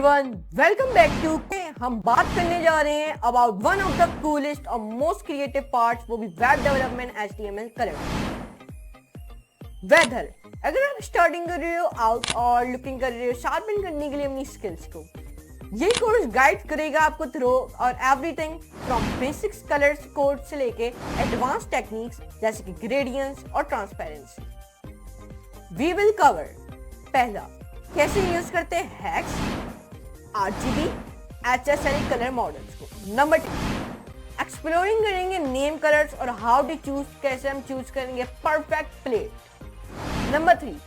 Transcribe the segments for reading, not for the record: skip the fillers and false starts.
Everyone, welcome back to. हम बात करने जा रहे हैं about one of the coolest और मोस्ट क्रिएटिव पार्ट्स, वो भी web development HTML colour. Whether अगर आप स्टार्टिंग कर रहे हो आउट और लुकिंग कर रहे हो शार्पन करने के लिए अपनी स्किल्स को, ये कोर्स गाइड करेगा आपको थ्रू और everything from basics colours code से लेके एडवांस टेक्निक्स जैसे कि ग्रेडियंट्स और ट्रांसपेरेंसी। वी विल कवर पहला, कैसे यूज करते हैं hacks, RGB, HSL colour models को। नंबर 2, एक्सप्लोरिंग करेंगे नेम कलर्स और हाउ टू चूज, कैसे हम चूज करेंगे perfect plate. Number 3,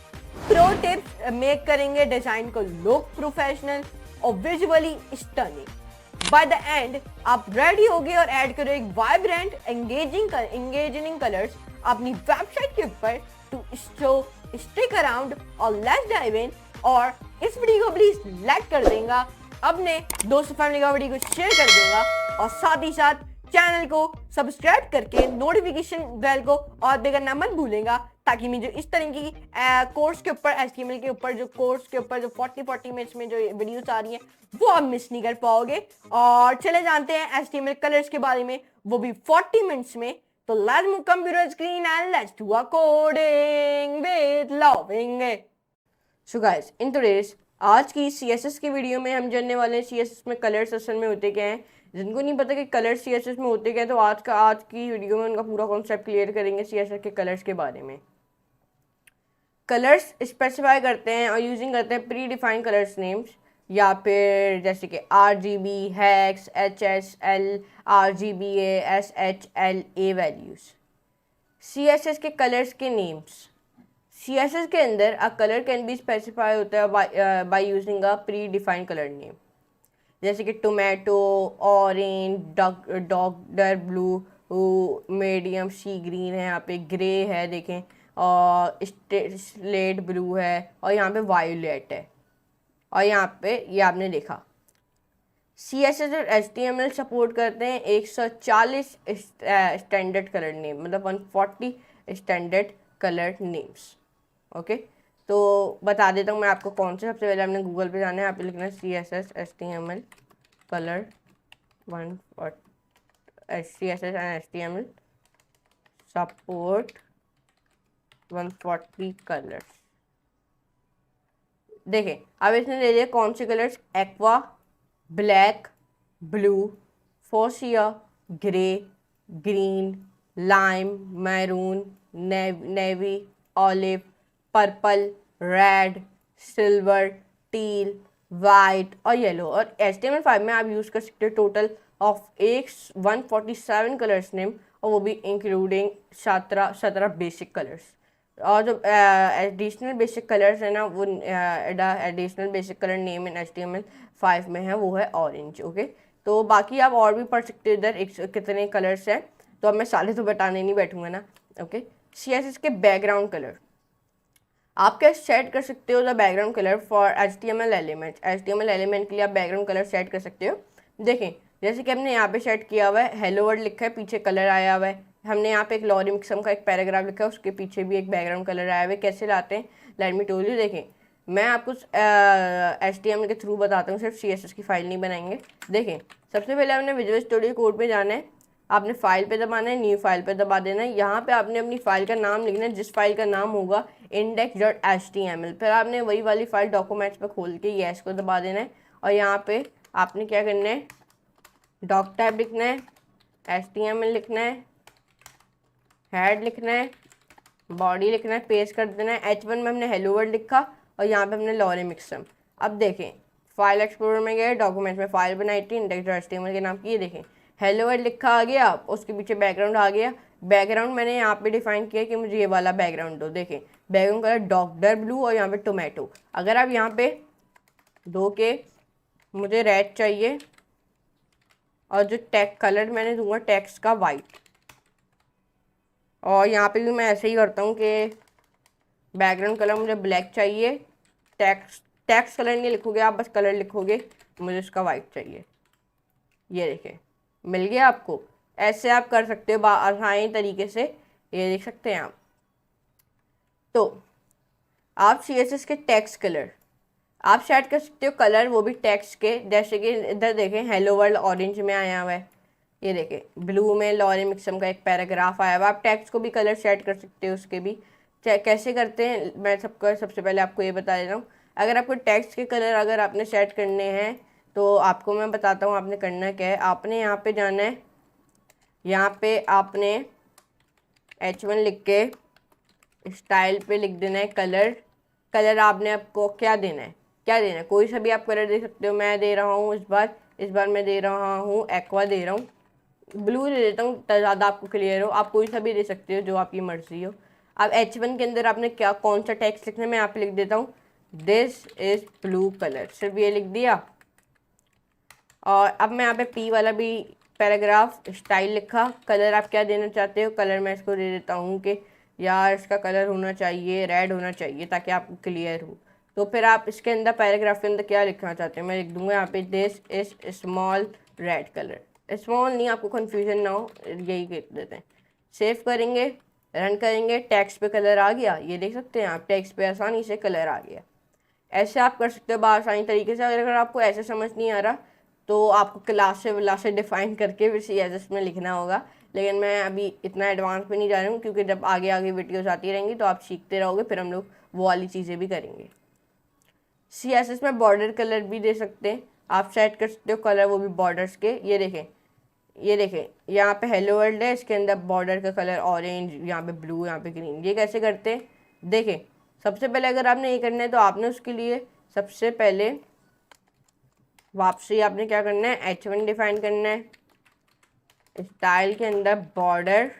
pro tips make करेंगे डिजाइन को लुक प्रोफेशनल और visually stunning. By the end आप रेडी हो गए और ऐड करो एक वाइब्रेंट एंगेजिंग कलर्स अपनी वेबसाइट के ऊपर। टू शो स्टिक अराउंड और लेट्स डाइव इन। और इस वीडियो को प्लीज लाइक कर देगा, अपने दोस्तों फैमिली का वीडियो को शेयर कर देगा और साथ ही साथ चैनल को सब्सक्राइब करके नोटिफिकेशन बेल को और भी करना मत भूलेगा, ताकि मैं जो इस तरह की कोर्स के ऊपर HTML के ऊपर जो 40 मिनट्स में जो वीडियोस आ रही हैं वो आप मिस नहीं कर पाओगे। और चले जानते हैं HTML कलर्स के बारे में, वो भी 40 मिनट्स में। तो let's move computer screen and let's do a coding with loving. So guys, in today's आज की CSS की वीडियो में हम जानने वाले हैं CSS में कलर्स असल में होते क्या हैं। जिनको नहीं पता कि कलर्स CSS में होते क्या हैं, तो आज की वीडियो में उनका पूरा कॉन्सेप्ट क्लियर करेंगे CSS के कलर्स के बारे में। कलर्स स्पेसिफाई करते हैं और यूजिंग करते हैं प्री डिफाइंड कलर्स नेम्स, या फिर जैसे कि RGB, hex, HSL, RGBA, SHLA values. CSS के कलर्स के नेम्स। CSS के अंदर a colour can be specified होता है by using a predefined colour name, जैसे कि tomato, orange, dodger blue, medium sea green है, यहाँ पे ग्रे है देखें, और स्लेट ब्लू है, और यहाँ पे वायोलेट है, और यहाँ पे ये आपने देखा। CSS और HTML सपोर्ट करते हैं 140 स्टैंडर्ड कलर नेम, मतलब 140 स्टैंडर्ड कलर नेम्स। ओके, तो बता देता हूँ मैं आपको कौन से। सबसे पहले आपने गूगल पे जाना है, आप लिखना है CSS HTML colour CSS and HTML support 140 colours. देखें, अब इसने ले लिया कौन से colours, aqua, black, blue, fuchsia, grey, green, lime, maroon, navy, olive, purple, red, silver, teal, white और येलो। और HTML5 में आप यूज़ कर सकते हो टोटल ऑफ 147 कलर्स नेम, और वो भी इंक्लूडिंग 17 बेसिक कलर्स। और जो एडिशनल बेसिक कलर्स है ना, वो additional basic colour name in HTML5 में है, वो है ऑरेंज। ओके, तो बाकी आप और भी पढ़ सकते हो इधर कितने कलर्स हैं, तो अब मैं सारे तो बताने नहीं बैठूंगा ना। ओके, CSS के बैकग्राउंड कलर आप क्या सेट कर सकते हो, the background colour for HTML element. HTML element के लिए आप बैकग्राउंड कलर सेट कर सकते हो। देखें, जैसे कि हमने यहाँ पे सेट किया हुआ है, हेलो वर्ल्ड लिखा है, पीछे कलर आया हुआ है। हमने यहाँ पे एक लॉरिम किस्म का एक पैराग्राफ लिखा है, उसके पीछे भी एक बैकग्राउंड कलर आया हुआ है। कैसे लाते हैं, लेट मी टोल यू। देखें, मैं आपको HTML के थ्रू बताता हूँ, सिर्फ CSS की फाइल नहीं बनाएंगे। देखें, सबसे पहले हमने विजुअल स्टूडियो कोड पे जाना है, आपने फाइल पे दबाना है, न्यू फाइल पे दबा देना है। यहाँ पे आपने अपनी फाइल का नाम लिखना है, जिस फाइल का नाम होगा index.html। फिर आपने वही वाली फाइल डॉक्यूमेंट्स पे खोल के येस को दबा देना है, और यहाँ पे आपने क्या करना है, डॉक टाइप लिखना है, HTML लिखना है, हेड लिखना है, बॉडी लिखना है, पेस्ट कर देना है। H1 में हमने हेलो वर्ल्ड लिखा और यहाँ पे हमने लॉरिम एक्सम। अब देखें, फाइल एक्सप्लोरर में गए, डॉक्यूमेंट्स में फाइल बनाई थी index.html के नाम की, ये देखें हेलो वर्ल्ड लिखा आ गया, उसके पीछे बैकग्राउंड आ गया। बैकग्राउंड मैंने यहाँ पे डिफाइन किया कि मुझे ये वाला बैकग्राउंड दो। देखें, बैकग्राउंड कलर डॉक्टर ब्लू और यहाँ पे टोमेटो। अगर आप यहाँ पे दो के मुझे रेड चाहिए, और जो टेक्स्ट कलर मैंने दूंगा टेक्स्ट का वाइट। और यहाँ पे भी मैं ऐसे ही करता हूँ कि बैकग्राउंड कलर मुझे ब्लैक चाहिए, टेक्स्ट कलर नहीं लिखोगे आप, बस कलर लिखोगे, मुझे इसका वाइट चाहिए। ये देखें, मिल गया आपको। ऐसे आप कर सकते हो आसानी तरीके से, ये देख सकते हैं आप। तो आप CSS के टेक्स्ट कलर आप सेट कर सकते हो कलर, वो भी टेक्स्ट के, जैसे कि इधर देखें हेलो वर्ल्ड ऑरेंज में आया हुआ है, ये देखें ब्लू में लॉरेन मिक्सम का एक पैराग्राफ आया हुआ है। आप टेक्स्ट को भी कलर सेट कर सकते हो उसके भी। कैसे करते हैं मैं सबसे पहले आपको ये बता देता हूँ। अगर आपको टेक्स्ट के कलर अगर आपने सेट करने हैं तो आपको मैं बताता हूँ आपने करना क्या है। आपने यहाँ पे जाना है, यहाँ पे आपने H1 लिख के स्टाइल पे लिख देना है कलर। कलर आपने आपको क्या देना है, कोई सा भी आप कलर दे सकते हो। मैं दे रहा हूँ इस बार मैं दे रहा हूँ एक्वा दे रहा हूँ, ब्लू दे देता हूँ ज़्यादा आपको क्लियर हो। आप कोई सा भी दे सकते हो जो आपकी मर्जी हो। अब H1 के अंदर आपने कौन सा टेक्स्ट लिखना है मैं यहाँ पे लिख देता हूँ, दिस इज ब्लू कलर, सिर्फ ये लिख दिया। और अब मैं यहाँ पे P वाला भी पैराग्राफ स्टाइल लिखा। कलर आप क्या देना चाहते हो, कलर मैं इसको दे देता हूँ कि यार इसका कलर होना चाहिए रेड होना चाहिए ताकि आपको क्लियर हो। तो फिर आप इसके अंदर पैराग्राफ के अंदर क्या लिखना चाहते हैं मैं लिख दूंगा यहाँ पे this is small red colour. Small नहीं, आपको कन्फ्यूजन ना हो, यही कह देते हैं। सेव करेंगे, रन करेंगे, टेक्स्ट पे कलर आ गया, ये देख सकते हैं आप, टेक्स्ट पे आसानी से कलर आ गया। ऐसे आप कर सकते हो आसानी तरीके से। अगर आपको ऐसे समझ नहीं आ रहा तो आपको क्लास से डिफाइन करके फिर CSS में लिखना होगा, लेकिन मैं अभी इतना एडवांस में नहीं जा रहा हूँ क्योंकि जब आगे आगे वीडियोस आती रहेंगी तो आप सीखते रहोगे, फिर हम लोग वो वाली चीज़ें भी करेंगे। CSS में बॉर्डर कलर भी दे सकते हैं, आप सेट कर सकते हो कलर वो भी बॉर्डर्स के। ये देखें यहाँ पे हेलो वर्ल्ड है, इसके अंदर बॉर्डर का कलर ऑरेंज, यहाँ पे ब्लू, यहाँ पे ग्रीन। ये कैसे करते हैं देखें। सबसे पहले अगर आपने ये करना है तो आपने उसके लिए सबसे पहले वापसी आपने क्या करना है, H1 डिफाइन करना है। स्टाइल के अंदर बॉर्डर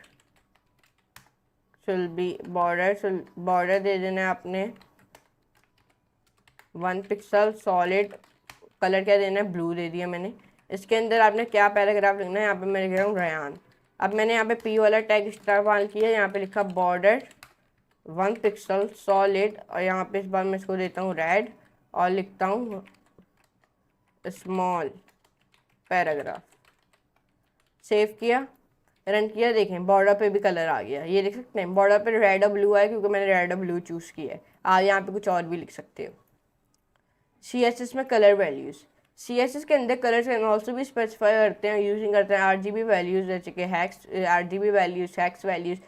बॉर्डर दे देना है आपने 1 पिक्सल सॉलिड। कलर क्या देना है, ब्लू दे दिया मैंने। इसके अंदर आपने क्या पैराग्राफ लिखना है, यहाँ पे मैं लिख रहा हूँ रयान। अब मैंने यहाँ पे P वाला टैग इस्तेमाल किया, यहाँ पे लिखा बॉर्डर 1 पिक्सल सॉलिड, और यहाँ पे इस बार मैं इसको देता हूँ रेड और लिखता हूँ स्मॉल पैराग्राफ। सेव किया, रन किया, देखें बॉर्डर पे भी कलर आ गया। ये देख सकते हैं बॉर्डर पे रेड और ब्लू है क्योंकि मैंने रेड और ब्लू चूज़ किया है। आप यहाँ पे कुछ और भी लिख सकते हो। CSS में कलर वैल्यूज़, CSS के अंदर कलर्स कैन ऑल्सो भी स्पेसिफाई करते हैं, यूजिंग करते हैं RGB वैल्यूज़, जैसे कि RGB values, hex values,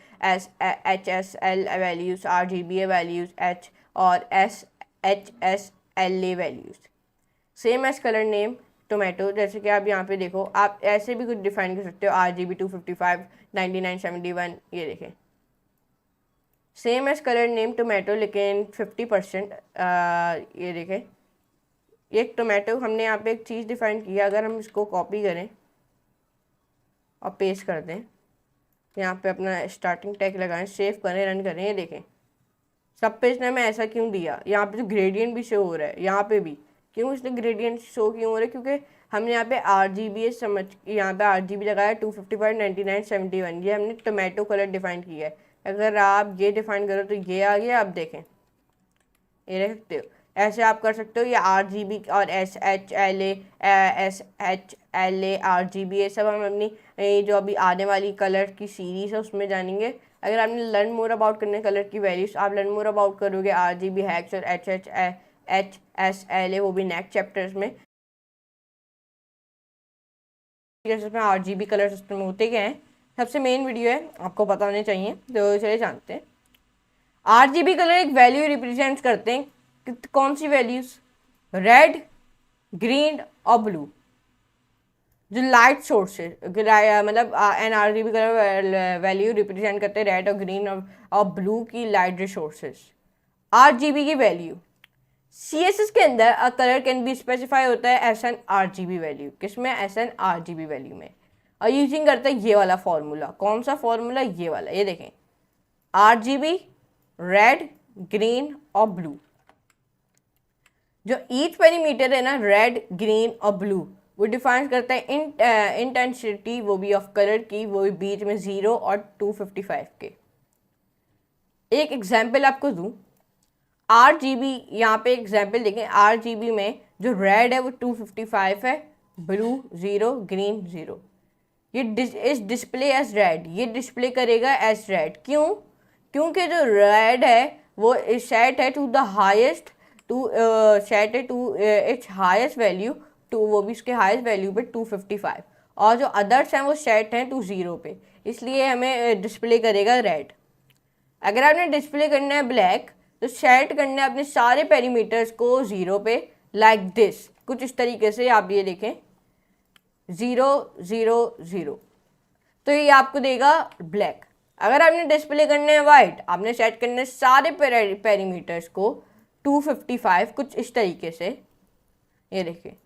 HSL values, RGBA values, H और HSLA values. Same as colour name tomato, जैसे कि आप यहाँ पे देखो, आप ऐसे भी कुछ डिफाइन कर सकते हो RGB 255 9971। ये देखें same as colour name tomato लेकिन 50%। ये देखें ये टोमेटो हमने यहाँ पे एक चीज़ डिफाइन की है। अगर हम इसको कॉपी करें और पेस्ट कर दें, यहाँ पे अपना स्टार्टिंग टैग लगाएं, सेव करें, रन करें, ये देखें सब पे इसने मैं ऐसा क्यों दिया। यहाँ पे तो ग्रेडियंट भी शो हो रहा है, यहाँ पे भी क्यों इसने ग्रेडियंट शो क्यों हो रहा है, क्योंकि हमने यहाँ पे RGB समझ, यहाँ पे RGB लगाया 255 9971। ये हमने टोमेटो कलर डिफाइन किया है। अगर आप ये डिफाइन करो तो ये आ गया। आप देखें ये देख सकते हो, ऐसे आप कर सकते हो। ये RGB और SHLA RGB ये सब हम अपनी जो अभी आने वाली कलर की सीरीज़ है उसमें जानेंगे। अगर आपने लर्न मोर अबाउट करने कलर की वैल्यूज, आप लर्न मोर अबाउट करोगे RGB हेक्स और HSLA, वो भी नेक्स्ट चैप्टर्स में। इसमें RGB कलर सिस्टम होते क्या हैं, सबसे मेन वीडियो है, आपको पता होने चाहिए, तो चलिए जानते हैं। RGB कलर एक वैल्यू रिप्रेजेंट करते हैं, कौन सी वैल्यूज, रेड, ग्रीन और ब्लू, जो लाइट सोर्सेज, मतलब RGB कलर वैल्यू रिप्रेजेंट करते हैं रेड और ग्रीन और ब्लू की लाइट रिसोर्सेज। RGB की वैल्यू CSS के अंदर कलर कैन बी स्पेसिफाई होता है एस एन RGB वैल्यू, किसमें, SN RGB वैल्यू में, और यूजिंग करते हैं ये वाला फॉर्मूला। कौन सा फॉर्मूला, ये वाला, ये देखें RGB रेड, ग्रीन और ब्लू। जो ईच पैरामीटर है ना, रेड, ग्रीन और ब्लू, वो डिफाइन करता है इंटेंसिटी, वो भी ऑफ कलर की, वो भी बीच में 0 और 255 के। एक एग्जाम्पल आपको दूं, RGB, यहाँ पे एग्जाम्पल देखें, RGB में जो रेड है वो 255 है, ब्लू 0, ग्रीन 0। ये इस डिस्प्ले एज रेड, ये डिस्प्ले करेगा एज रेड। क्यों, क्योंकि जो रेड है वो सेट है to the highest to set है to its highest value to, वो भी उसके हाईएस्ट वैल्यू पे 255, और जो अदर्स हैं वो सेट हैं टू 0 पे, इसलिए हमें डिस्प्ले करेगा रेड। अगर आपने डिस्प्ले करना है ब्लैक तो सेट करना है अपने सारे पैरामीटर्स को 0 पे, लाइक दिस, कुछ इस तरीके से आप ये देखें 0 0 0, तो ये आपको देगा ब्लैक। अगर आपने डिस्प्ले करना है वाइट, आपने सेट करना है सारे पैरामीटर्स को 255, कुछ इस तरीके से, ये देखिए,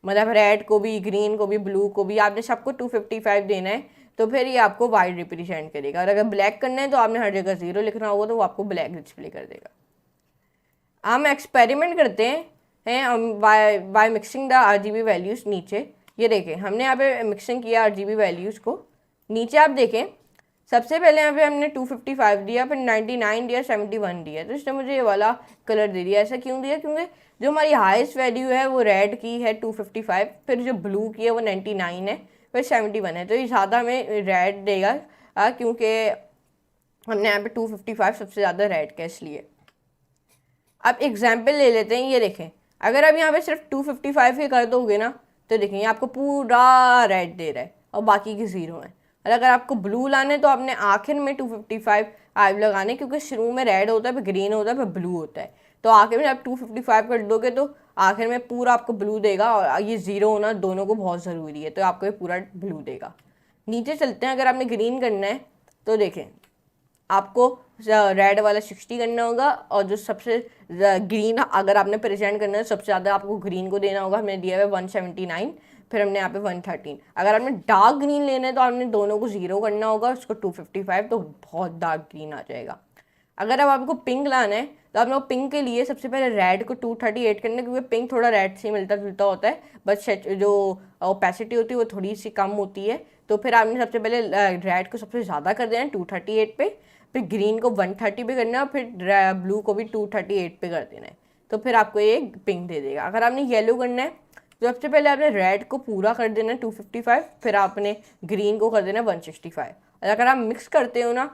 मतलब रेड को भी, ग्रीन को भी, ब्लू को भी, आपने सबको 255 देना है, तो फिर ये आपको वाइट रिप्रेजेंट करेगा। और अगर ब्लैक करना है तो आपने हर जगह 0 लिखना होगा, तो वो आपको ब्लैक डिस्प्ले कर देगा। हम एक्सपेरिमेंट करते हैं by mixing the RGB values. नीचे ये देखें, हमने यहाँ पे मिक्सिंग किया RGB वैल्यूज़ को। नीचे आप देखें, सबसे पहले यहाँ पे हमने 255 दिया, फिर 99 दिया, 71 दिया, तो इसने मुझे ये वाला कलर दे दिया। ऐसा क्यों दिया? क्योंकि जो हमारी हाईएस्ट वैल्यू है वो रेड की है 255, फिर जो ब्लू की है वो 99 है, फिर 71 है, तो ये ज़्यादा हमें रेड देगा, क्योंकि हमने यहाँ पे 255 सबसे ज़्यादा रेड का, इसलिए। अब एग्जाम्पल ले लेते हैं। ये देखें, अगर आप यहाँ पे सिर्फ 255 ही कर दोगे ना, तो देखें ये आपको पूरा रेड दे रहा है और बाकी के 0 हैं। और अगर आपको ब्लू लाने तो आपने आखिर में 255 आइव लगाने, क्योंकि शुरू में रेड होता है, फिर ग्रीन होता है, फिर ब्लू होता है, तो आखिर में आप 255 कर दोगे तो आखिर में पूरा आपको ब्लू देगा, और ये 0 होना दोनों को बहुत ज़रूरी है, तो आपको ये पूरा ब्लू देगा। नीचे चलते हैं, अगर आपने ग्रीन करना है तो देखें आपको रेड वाला 60 करना होगा, और जो सबसे ग्रीन अगर आपने प्रेजेंट करना है सबसे ज़्यादा आपको ग्रीन को देना होगा। हमने दिया है 179, फिर हमने यहाँ पे 113। अगर आपने डार्क ग्रीन लेना है तो आपने दोनों को 0 करना होगा, उसको 255, तो बहुत डार्क ग्रीन आ जाएगा। अगर अब आपको पिंक लाना है तो आप लोग पिंक के लिए सबसे पहले रेड को 238 करना है, क्योंकि पिंक थोड़ा रेड से मिलता जुलता होता है, बस जो ओपेसिटी होती है वो थोड़ी सी कम होती है। तो फिर आपने सबसे पहले रेड को सबसे ज़्यादा कर देना है 238 पे, फिर ग्रीन को 130 पे करना है, फिर ब्लू को भी 238 पे कर देना है, तो फिर आपको ये पिंक दे देगा। अगर आपने येलो करना है तो सबसे पहले आपने रेड को पूरा कर देना है 255, फिर आपने ग्रीन को कर देना है 165। और अगर आप मिक्स करते हो ना,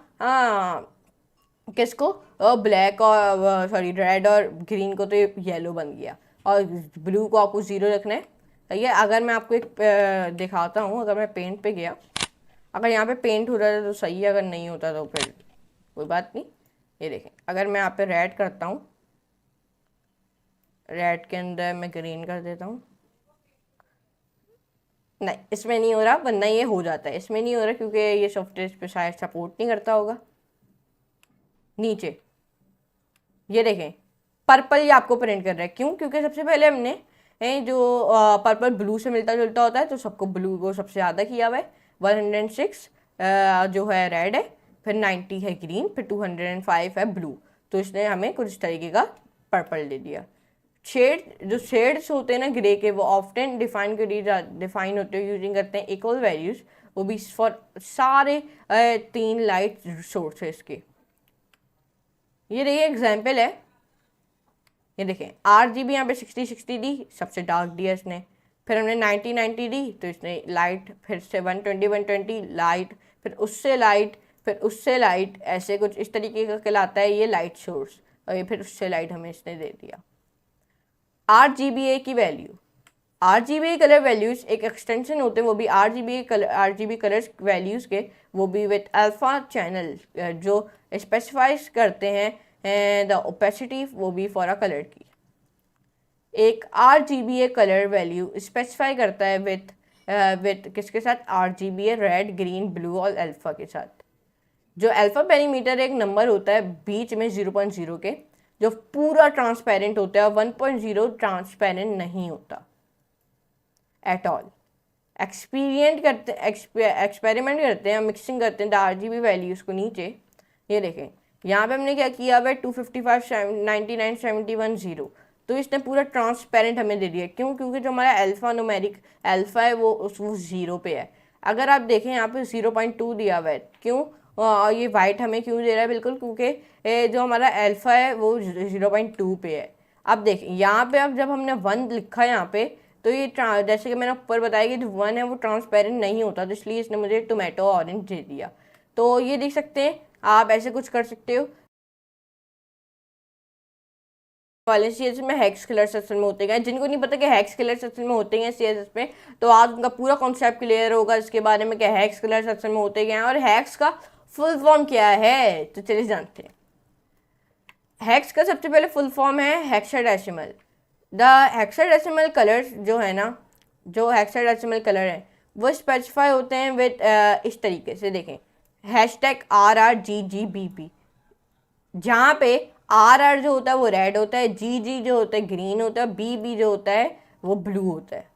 किसको, ब्लैक और सॉरी रेड और ग्रीन को, तो ये येलो बन गया, और ब्लू को आपको 0 रखना है। सही है। अगर मैं आपको एक दिखाता हूँ, अगर मैं पेंट पे गया, अगर यहाँ पे पेंट हो रहा है तो सही है, अगर नहीं होता तो फिर कोई बात नहीं। ये देखें, अगर मैं यहाँ पे रेड करता हूँ, रेड के अंदर मैं ग्रीन कर देता हूँ, नहीं इसमें नहीं हो रहा, वरना ये हो जाता है। इसमें नहीं हो रहा क्योंकि ये सॉफ्टवेयर पे शायद सपोर्ट नहीं करता होगा। नीचे ये देखें, पर्पल ये आपको प्रिंट कर रहा है, क्यों? क्योंकि सबसे पहले हमने जो पर्पल ब्लू से मिलता जुलता होता है, तो सबको ब्लू को सबसे ज़्यादा किया हुआ है। 106 जो है रेड है, फिर 90 है ग्रीन, फिर 205 है ब्लू, तो इसने हमें कुछ इस तरीके का पर्पल दे दिया। शेड, जो शेड्स होते हैं ना ग्रे के, वो ऑफ्टन डिफाइन होते हैं यूजिंग करते हैं इक्वल वैल्यूज, वो भी फॉर सारे 3 लाइट सोर्सेस के। ये देखिए एग्जाम्पल है, ये देखें RGB यहाँ पे 60 दी, सबसे डार्क दिया इसने, फिर हमने 90 दी तो इसने लाइट, फिर से 120 लाइट, फिर उससे लाइट, फिर उससे लाइट, ऐसे कुछ इस तरीके का कहलाता है ये लाइट सोर्स, और ये फिर उससे लाइट हमें इसने दे दिया। RGBA की वैल्यू, RGBA कलर वैल्यूज एक एक्सटेंशन होते हैं, वो भी RGB कलर्स वैल्यूज़ के, वो भी विथ अल्फा चैनल, जो स्पेसिफाइज करते हैं द ओपेसिटी, वो भी फॉर अ कलर की। एक RGBA कलर वैल्यू स्पेसिफाई करता है विथ किसके साथ? RGBA रेड, ग्रीन, ब्लू और अल्फा के साथ। जो अल्फा पैरामीटर एक नंबर होता है बीच में 0.0 के, जो पूरा ट्रांसपेरेंट होता है, 1.0 ट्रांसपेरेंट नहीं होता एट ऑल। एक्सपेरिमेंट करते हैं, मिक्सिंग करते हैं RGB वैल्यूज़ को। नीचे ये देखें, यहाँ पे हमने क्या किया हुआ है 255, 99, 71, 0, तो इसने पूरा ट्रांसपेरेंट हमें दे दिया। क्यों? क्योंकि जो हमारा अल्फा न्यूमेरिक अल्फा है वो 0 पे है। अगर आप देखें यहाँ पे 0.2 दिया हुआ है, क्यों? ये वाइट हमें क्यों दे रहा है? बिल्कुल क्योंकि जो हमारा अल्फा है वो 0.2 पे है। अब देखें यहाँ पे, अब जब हमने 1 लिखा है यहाँ पे, तो ये जैसे कि मैंने ऊपर बताया कि जो 1 है वो ट्रांसपेरेंट नहीं होता, तो इसलिए इसने मुझे टोमेटो ऑरेंज दे दिया। तो ये देख सकते हैं, आप ऐसे कुछ कर सकते हो। वाले CSS में हेक्स कलर सेक्शन में होते हैं। जिनको नहीं पता कि हेक्स कलर सेक्शन में होते हैं CSS में, तो आज उनका पूरा कॉन्सेप्ट क्लियर होगा इसके बारे में कि हेक्स कलर सेक्शन में होते हैं और हेक्स का फुल फॉर्म क्या है। तो चलिए जानते हैं। हेक्स का सबसे पहले फुल फॉर्म है हेक्साडेसिमल। द हेक्साडेसिमल कलर्स जो है ना, जो हेक्साडेसिमल कलर है वो स्पेसिफाई होते हैं विद इस तरीके से, देखें #RRGGBB, जहाँ पे RR जो होता है वो रेड होता है, GG जो होता है ग्रीन होता है, BB जो होता है वो ब्लू होता है।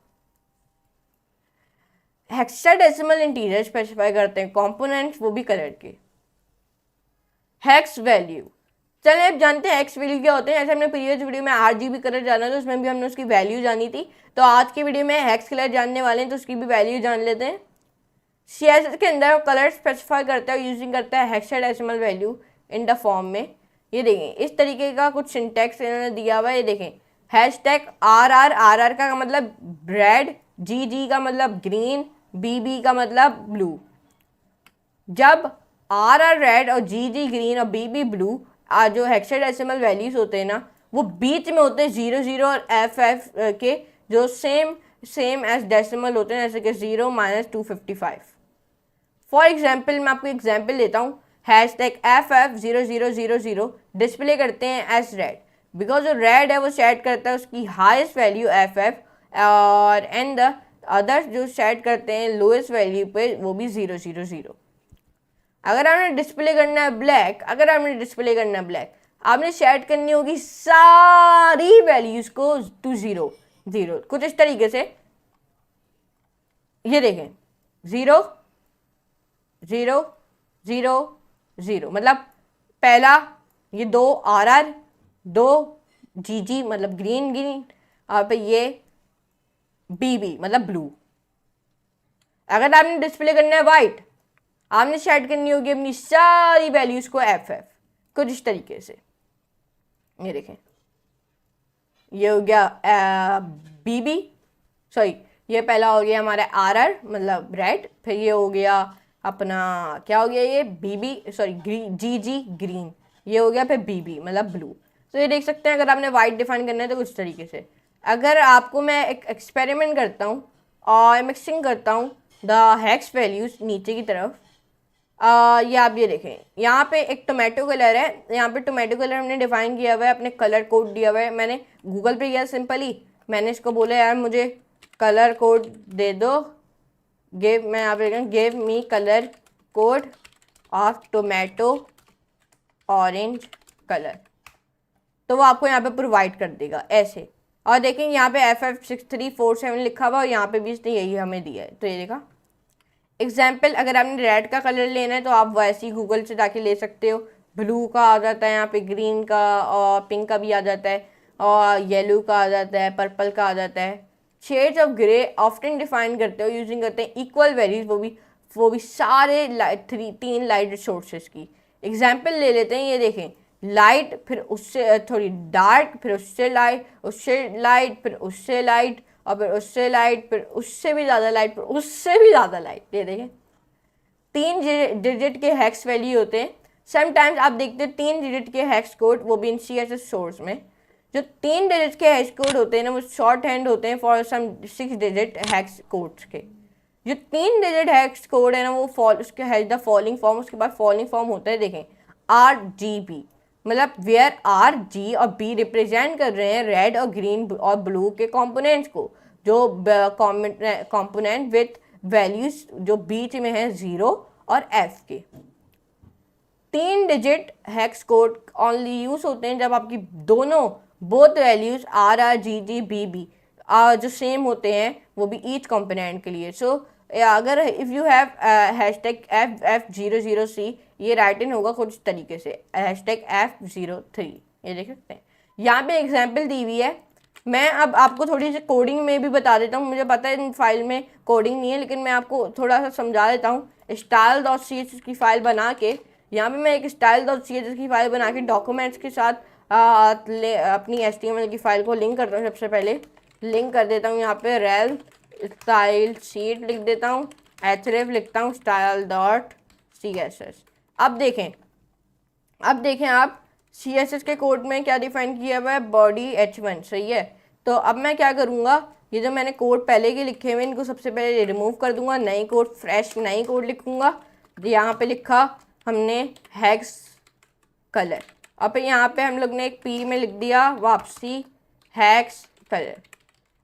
हेक्साडेसिमल इंटीजर स्पेसिफाई करते हैं कंपोनेंट्स, वो भी कलर के। हेक्स वैल्यू, चलिए अब जानते हैं हेक्स वैल्यू क्या होते हैं। जैसे हमने प्रीवियस वीडियो में RGB कलर जाना था, उसमें भी हमने उसकी वैल्यू जानी थी, तो आज की वीडियो में हेक्स कलर जानने वाले हैं, तो उसकी भी वैल्यू जान लेते हैं। CSS के अंदर कलर स्पेसिफाई करता है यूजिंग करता है hexadecimal value in the form में। ये देखें इस तरीके का कुछ सिंटैक्स इन्होंने दिया हुआ है। ये देखें #RR का मतलब रेड, GG का मतलब ग्रीन, BB का मतलब ब्लू। जब RR रेड और GG ग्रीन और BB ब्लू जो हेक्साडेसिमल वैल्यूज होते हैं ना, वो बीच में होते हैं 00 और FF के, जो सेम एज डेसिमल होते हैं, जैसे कि 0-255। फॉर एग्जाम्पल मैं आपको एग्जाम्पल देता हूँ। #FF0000 डिस्प्ले करते हैं एज रेड, बिकॉज जो रेड है वो सेट करता है उसकी हाईएस्ट वैल्यू FF, और एंड द अदर्स जो सेट करते हैं लोएस्ट वैल्यू पे, वो भी 000। अगर आपने डिस्प्ले करना है ब्लैक, आपने सेट करनी होगी सारी वैल्यूज को टू 0, कुछ इस तरीके से। ये देखें 0 0 0 0, मतलब पहला ये 2 RR, 2 GG मतलब ग्रीन, और पे ये BB मतलब ब्लू। अगर आपने डिस्प्ले करना है वाइट, आपने सेट करनी होगी अपनी सारी वैल्यूज को FF, कुछ इस तरीके से। ये देखें ये हो गया BB, सॉरी ये पहला हो गया हमारा RR मतलब रेड, फिर ये हो गया अपना क्या हो गया ये BB, सॉरी GG ग्रीन, ये हो गया फिर BB मतलब ब्लू। तो ये देख सकते हैं अगर आपने वाइट डिफाइन करना है तो कुछ तरीके से। अगर आपको मैं एक एक्सपेरिमेंट करता हूँ और मिक्सिंग करता हूँ द हेक्स वैल्यूज नीचे की तरफ, ये आप ये देखें यहाँ पे एक टोमेटो कलर है। यहाँ पे टोमेटो कलर हमने डिफाइन किया हुआ है, अपने कलर कोड दिया हुआ है। मैंने गूगल पे किया सिंपली, मैंने इसको बोला यार मुझे कलर कोड दे दो, मैं यहाँ पे give me colour code of tomato orange colour, तो वो आपको यहाँ पे प्रोवाइड कर देगा ऐसे। और देखें यहाँ पे FF6347 लिखा हुआ और यहाँ पे भी इसने यही हमें दिया है। तो ये देखा एग्जाम्पल, अगर आपने रेड का कलर लेना है तो आप वैसे ही गूगल से जाके ले सकते हो। ब्लू का आ जाता है यहाँ पे, ग्रीन का और पिंक का भी आ जाता है, और येलो का आ जाता है, पर्पल का आ जाता है। Shades of grey often define करते हो यूजिंग करते हैं इक्वल वैल्यूज, वो भी सारे 3 लाइट सोर्सेस की। एग्जाम्पल ले लेते हैं, ये देखें लाइट, फिर उससे थोड़ी डार्क, फिर उससे लाइट, फिर उससे लाइट, और फिर उससे लाइट, फिर उससे भी ज़्यादा लाइट, फिर उससे भी ज़्यादा लाइट। ये देखें 3 डिजिट के हैक्स वैल्यू होते हैं। समटाइम्स आप देखते हैं 3 डिजिट के हैक्स कोड, वो भी इन CSS सोर्स में। जो 3 डिजिट के हैक्स कोड होते हैं ना, वो शॉर्ट हैंड होते हैं for some 6 digit hex codes के। जो 3 डिजिट हैक्स कोड है ना, वो उसके हैज द फॉलोइंग फॉर्म, उसके बाद फॉलोइंग फॉर्म होता है। देखें RGB, मतलब वेयर R, G और B रिप्रेजेंट कर रहे हैं रेड और ग्रीन और ब्लू के कंपोनेंट्स को, जो कंपोनेंट विथ वैल्यूज जो बीच में है 0 और F के। 3 digit hex code only use होते हैं जब आपकी both values RR, GG, BB जो सेम होते हैं, वो भी ईच कंपोनेंट के लिए। सो अगर इफ़ यू हैव #FF00C, ये राइट इन होगा कुछ तरीके से #F03, ये देख सकते हैं। यहाँ पे एग्जाम्पल दी हुई है। मैं अब आपको थोड़ी सी कोडिंग में भी बता देता हूँ। मुझे पता है इन फाइल में कोडिंग नहीं है, लेकिन मैं आपको थोड़ा सा समझा देता हूँ। style.css की फाइल बना के, यहाँ पे मैं एक style.css की फाइल बना के डॉक्यूमेंट्स के साथ अपनी HTML की फाइल को लिंक करता हूँ। सबसे पहले लिंक कर देता हूँ यहाँ पे rel स्टाइल शीट लिख देता हूँ, href लिखता हूँ style.css। अब देखें आप CSS के कोड में क्या डिफाइन किया हुआ है, बॉडी h1, सही है। तो अब मैं क्या करूँगा, ये जो मैंने कोड पहले के लिखे हुए इनको सबसे पहले रिमूव कर दूंगा, नई कोड फ्रेश नई कोड लिखूंगा। यहाँ पे लिखा हमने हैक्स कलर, अब यहाँ पे हम लोग ने एक पी में लिख दिया वापसी हैक्स कलर।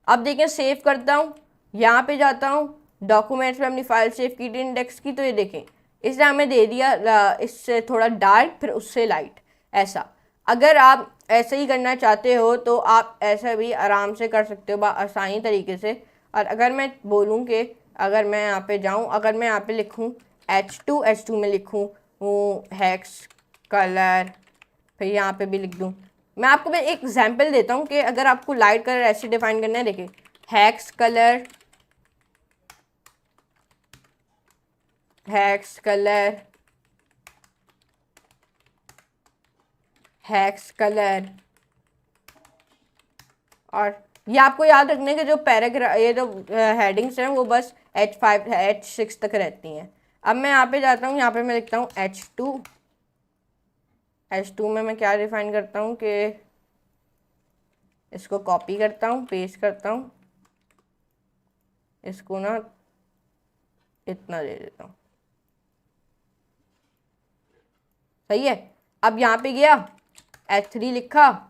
अब देखें सेव करता हूँ, यहाँ पे जाता हूँ डॉक्यूमेंट्स में अपनी फाइल सेव की थी इंडेक्स की, तो ये देखें इसने हमें दे दिया इससे थोड़ा डार्क फिर उससे लाइट ऐसा। अगर आप ऐसे ही करना चाहते हो तो आप ऐसा भी आराम से कर सकते हो आसानी तरीके से। और अगर मैं बोलूँ कि अगर मैं यहाँ पे जाऊँ, अगर मैं यहाँ पे लिखूँ H2 में लिखूँ हैक्स कलर, फिर यहाँ पे भी लिख दूँ। मैं आपको एक एग्जांपल देता हूँ कि अगर आपको लाइट कलर ऐसे डिफाइन करना है, देखिए hacks colour, hacks colour, hacks colour. और ये आपको याद रखने के जो पैराग्राफ ये जो हेडिंग्स हैं वो बस H5 H6 तक रहती हैं। अब मैं यहाँ पे जाता हूँ, यहाँ पे मैं लिखता हूँ H2 में मैं क्या डिफाइन करता हूँ कि इसको कॉपी करता हूँ, पेस्ट करता हूँ, इसको ना इतना दे देता हूँ, सही है। अब यहाँ पे गया H3 लिखा,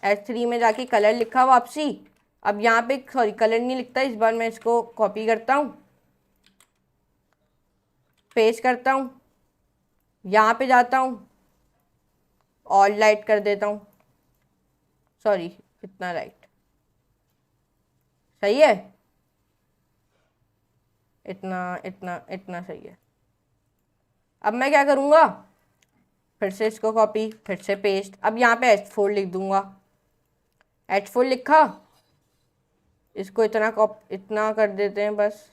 H3 में जाके कलर लिखा वापसी। अब यहाँ पे सॉरी कलर नहीं लिखता, इस बार मैं इसको कॉपी करता हूँ, पेस्ट करता हूँ, यहाँ पे जाता हूँ और लाइट कर देता हूँ, सॉरी इतना लाइट, सही है, इतना इतना इतना सही है। अब मैं क्या करूँगा, फिर से इसको कॉपी फिर से पेस्ट। अब यहाँ पे H4 लिख दूँगा, H4 लिखा, इसको इतना कर देते हैं बस,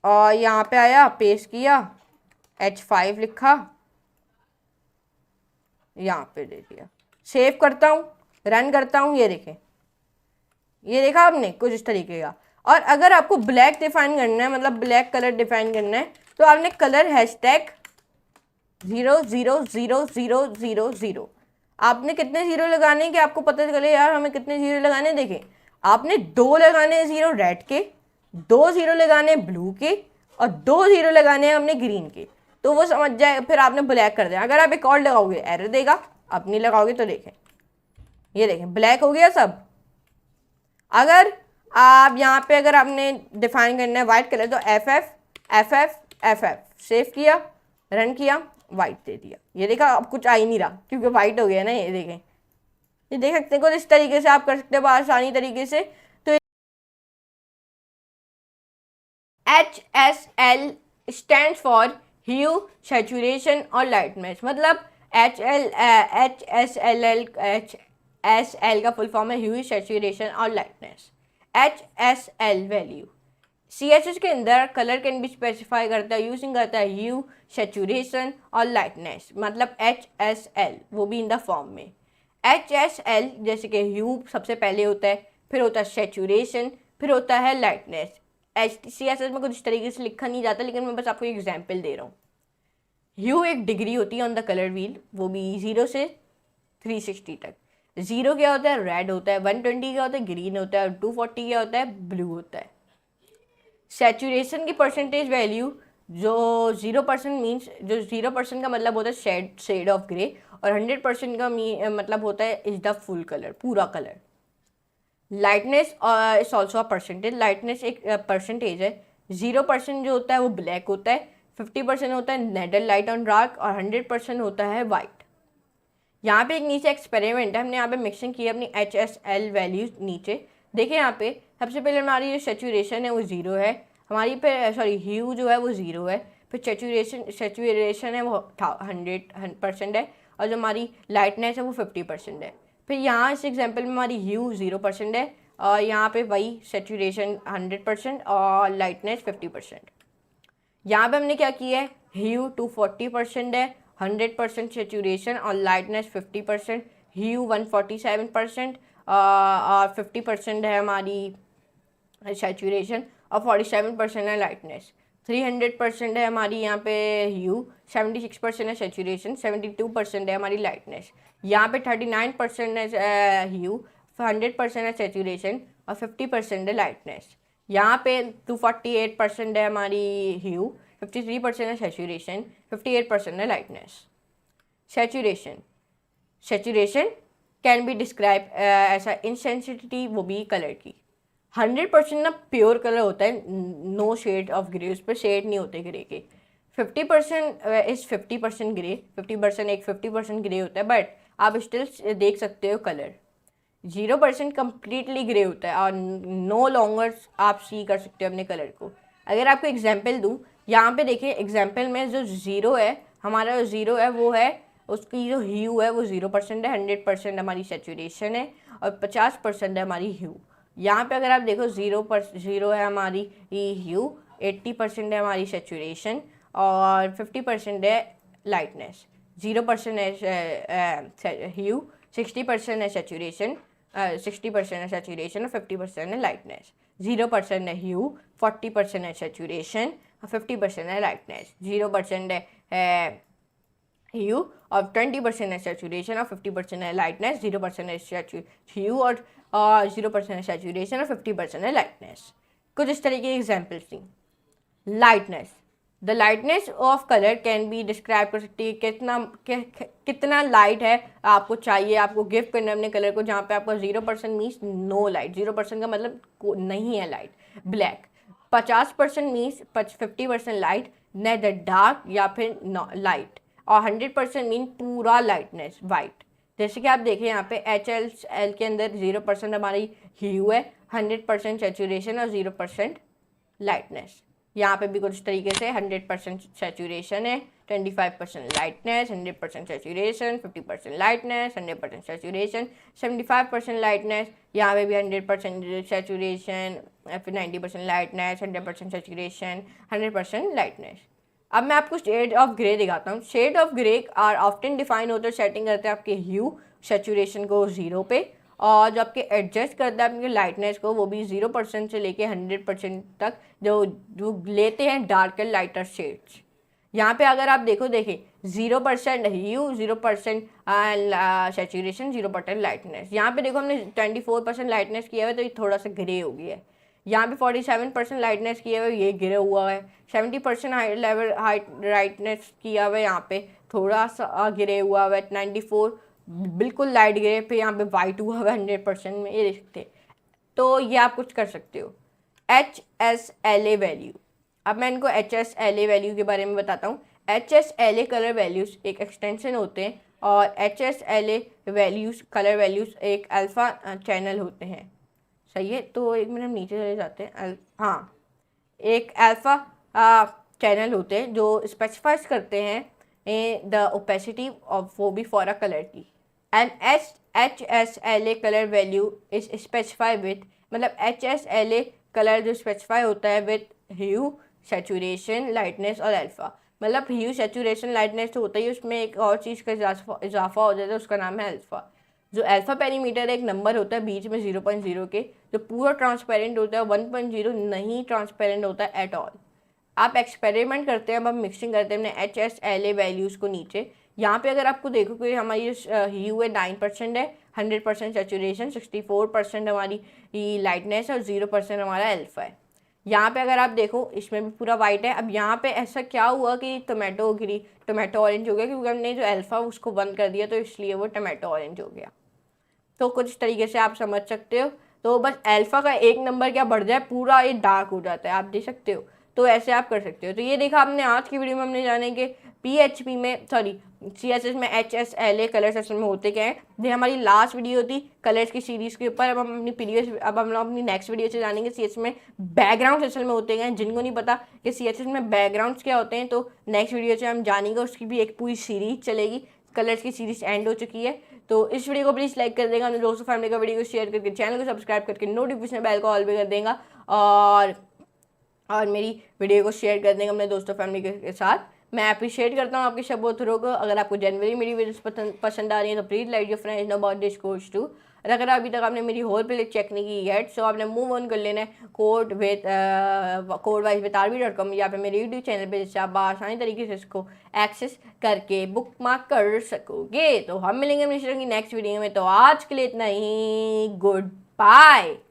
और यहाँ पे आया पेस्ट किया, H5 लिखा, यहाँ पे दे दिया, सेव करता हूँ, रन करता हूँ, ये देखें, ये देखा आपने कुछ इस तरीके का। और अगर आपको ब्लैक डिफाइन करना है, मतलब ब्लैक कलर डिफाइन करना है, तो आपने कलर हैशटैग 00000 आपने कितने जीरो लगाने हैं कि आपको पता चले यार हमें कितने जीरो लगाने। देखें आपने 2 लगाने जीरो रेड के, 2 जीरो लगाने ब्लू के, और 2 जीरो लगाने हैं हमने ग्रीन के, तो वो समझ जाए, फिर आपने ब्लैक कर दिया। अगर आप एक और लगाओगे एरर देगा, आप नहीं लगाओगे तो देखें, ये देखें ब्लैक हो गया सब। अगर आप यहाँ पे अगर आपने डिफाइन करना है वाइट कलर, तो FF सेव किया, रन किया, वाइट दे दिया, ये देखा अब कुछ आ ही नहीं रहा क्योंकि वाइट हो गया ना। ये देखें, ये देख सकते हैं कुछ इस तरीके से आप कर सकते हो आसानी तरीके से। तो HSL stands for hue, saturation और लाइटनेस, मतलब HSL का फुल फॉर्म है ह्यू, सैचुरेशन और लाइटनेस। HSL वैल्यू CSS के अंदर कलर कैन बी स्पेसिफाई करता है यूजिंग करता है ह्यू, सैचुरेशन और लाइटनेस, मतलब HSL वो भी इन द फॉर्म में। HSL जैसे कि ह्यू सबसे पहले होता है, फिर होता है सैचुरेशन, फिर होता है लाइटनेस। CSS में कुछ इस तरीके से लिखा नहीं जाता, लेकिन मैं बस आपको एग्जाम्पल दे रहा हूँ। ह्यू एक डिग्री होती है ऑन द कलर व्हील, वो भी 0 से 360 तक। 0 क्या होता है, रेड होता है, 120 क्या होता है, ग्रीन होता है, और 240 क्या होता है, ब्लू होता है। सैचुरेशन की परसेंटेज वैल्यू जो 0% मीन्स, जो 0% का मतलब होता है शेड ऑफ ग्रे, और 100% का मतलब होता है इज द फुल कलर, पूरा colour. Lightness is also a percentage, lightness एक परसेंटेज है। 0% जो होता है वो ब्लैक होता है, 50% होता है नेडल लाइट ऑन डार्क, और 100% होता है वाइट। यहाँ पे एक नीचे एक्सपेरिमेंट है, हमने यहाँ पे मिक्सिंग की है अपनी HSL वैल्यूज नीचे। देखिए यहाँ पे सबसे पहले हमारी जो सैचुरेशन है वो 0 है, हमारी पे सॉरी ह्यू जो है वो 0 है, फिर सैचुरेशन है वो 100% है, और जो हमारी लाइटनेस है वो 50% है। फिर यहाँ इस एग्जांपल में हमारी ह्यू 0% है, और यहाँ पे वही सैचुरेशन 100% और लाइटनेस 50%। यहाँ पे हमने क्या किया है, ह्यू 240% है, 100% सैचुरेशन और लाइटनेस 50%, ह्यू 147% और 50% है हमारी सैचुरेशन, और 47% है लाइटनेस। 300% है हमारी यहाँ पे ह्यू, 76% है सेचुरेशन, 72% है हमारी लाइटनेस। यहाँ पे 39% है ह्यू, 100% है सेचुरेशन और 50% है लाइटनेस। यहाँ पे 248% है हमारी ह्यू, 53% है सेचुरेशन, 58% है lightness. Saturation can be describe ऐसा इंसेंसिटिविटी, वो भी कलर की। 100% ना प्योर कलर होता है, नो शेड ऑफ ग्रे, उस पर शेड नहीं होते ग्रे के। 50% इज 50% ग्रे, 50% एक 50% ग्रे होता है, बट आप स्टिल देख सकते हो कलर। 0% कम्प्लीटली ग्रे होता है और नो लॉन्गर आप सी कर सकते हो अपने कलर को। अगर आपको एग्जाम्पल दूँ, यहाँ पे देखिए एग्जाम्पल में जो ज़ीरो है, हमारा जो ज़ीरो है वो है, उसकी जो ह्यू है वो 0% है, 100% हमारी सेचुरेशन है और 50% है हमारी ह्यू। यहाँ पे अगर आप देखो 0 है हमारी ह्यू, 80% है हमारी सेचुरेशन और 50% है लाइटनेस। 0% है ह्यू, 60% है सेचुरेशन, 60% है सेचुरेशन और 50% है लाइटनेस। 0% है ह्यू, 40% है सेचुरेशन और 50% है लाइटनेस। 0% है ह्यू और 20% है सेचुरेशन और 50% है लाइटनेस। 0% है ह्यू और 0% है सेचुरेशन और 50% है लाइटनेस। कुछ इस तरीके की एग्जाम्पल्स थी। Lightness, the lightness of colour can be describe कर सकती है कितना लाइट है आपको चाहिए, आपको गिफ्ट करना अपने कलर को। जहाँ पे आपका 0% मीन्स नो लाइट, 0% का मतलब नहीं है light. Black 50% means 50% light, neither dark या फिर लाइट, और 100% मीन पूरा लाइटनेस वाइट। जैसे कि आप देखें यहाँ पे HL के अंदर 0% हमारी ह्यू है, 100% सेचुरेशन और 0% लाइटनेस। यहाँ पे भी कुछ तरीके से 100% सेचुरेशन है, 25% lightness, 100% saturation, 50% lightness, 100% saturation, 75% lightness. यहाँ पे भी 100% सेचुरेशन, फिर 90% लाइटनेस, 100% सेचुरेशन, 100% लाइटनेस। अब मैं आपको शेड ऑफ ग्रे दिखाता हूँ। Shade of grey are often define होते हैं, सेटिंग करते हैं आपके ह्यू सेचुरेशन को 0 पे, और जो आपके एडजस्ट करता है अपनी लाइटनेस को वो भी 0% से लेके 100% तक, जो लेते हैं डार्कर लाइटर शेड्स। यहाँ पे अगर आप देखिए 0% ह्यू, 0% सेचुरेशन, 0% लाइटनेस। यहाँ पे देखो हमने 24% लाइटनेस किया हुआ है तो ये थोड़ा सा ग्रे हो गया है। यहाँ पे 47% लाइटनेस किया हुआ है, ये गिरा हुआ है। 70% लाइटनेस किया हुआ है, यहाँ पे थोड़ा सा गिरे हुआ है। 94 बिल्कुल लाइट ग्रे पे, यहाँ पे वाइट हुआ है 100% में, ये देख सकते। तो ये आप कुछ कर सकते हो। HSLA वैल्यू, अब मैं इनको HSLA वैल्यू के बारे में बताता हूँ। HSLA कलर वैल्यूज़ एक एक्सटेंशन होते हैं और HSLA वैल्यूज़ कलर वैल्यूज़ एक अल्फ़ा चैनल होते हैं। सही है, तो एक मिनट नीचे चले जाते हैं। हाँ, एक अल्फ़ा चैनल होते हैं जो स्पेसिफाइज करते हैं द ओपेसिटी ऑफ, वो भी फॉर अ कलर की। And HSLA colour value is specify with, मतलब HSLA कलर जो स्पेसिफाई होता है विथ ह्यू, सेचुरेशन, लाइटनेस और अल्फ़ा। मतलब ह्यू, सेचुरेशन, लाइटनेस तो होता ही, उसमें एक और चीज़ का इजाफा हो जाता है, उसका नाम है अल्फ़ा। जो अल्फ़ा पेरीमीटर एक नंबर होता है बीच में 0.0 के, जो पूरा ट्रांसपेरेंट होता है। 1.0 नहीं ट्रांसपेरेंट होता है एट ऑल। आप एक्सपेरिमेंट करते हैं, अब हम मिक्सिंग करते हैं अपने HSLA वैल्यूज़ को नीचे। यहाँ पे अगर आपको देखो कि हमारी ह्यू है 9% है, 100% सेचुरेशन, 64% हमारी लाइटनेस और 0% हमारा अल्फ़ा है। यहाँ पे अगर आप देखो इसमें भी पूरा वाइट है। अब यहाँ पे ऐसा क्या हुआ कि टोमेटो ऑरेंज हो गया, क्योंकि हमने जो अल्फ़ा उसको बंद कर दिया, तो इसलिए वो टोमेटो ऑरेंज हो गया। तो कुछ तरीके से आप समझ सकते हो। तो बस अल्फ़ा का एक नंबर क्या बढ़ जाए, पूरा ये डार्क हो जाता है, आप देख सकते हो। तो ऐसे आप कर सकते हो। तो ये देखा आपने आज की वीडियो में, हमने जानेंगे PHP में, सॉरी CSS में HSLA कलर सेक्शन में होते क्या है। ये हमारी लास्ट वीडियो थी कलर्स की सीरीज़ के ऊपर। अब हम लोग अपनी नेक्स्ट वीडियो से जानेंगे CSS में बैकग्राउंड सेक्शन में होते हैं। जिनको नहीं पता कि CSS में बैकग्राउंड्स क्या होते हैं, तो नेक्स्ट वीडियो से हम जानेंगे। उसकी भी एक पूरी सीरीज चलेगी, कलर्स की सीरीज एंड हो चुकी है। तो इस वीडियो को प्लीज़ लाइक कर देगा, अपने दोस्तों फैमिली का वीडियो को शेयर करके, चैनल को सब्सक्राइब करके, नोटिफिकेशन बेल को ऑल भी कर देगा, और मेरी वीडियो को शेयर कर देंगे अपने दोस्तों फैमिली के साथ। मैं अप्रिशिएट करता हूँ आपके शब्दों थ्रू को। अगर आपको जनवरी मेरी वीडियोस पसंद आ रही है तो please like your friends know about this course too. और अगर अभी तक आपने मेरी होल प्लेलिस्ट चेक नहीं की है सो आपने मूव ऑन कर लेना है कोड वाइज विद RB.com या फिर मेरे यूट्यूब चैनल पे, जिससे आप आसानी तरीके से इसको एक्सेस करके बुक मार्क कर सकोगे। तो हम मिलेंगे मिश्रा की नेक्स्ट वीडियो में, तो आज के लिए इतना ही, गुड बाय।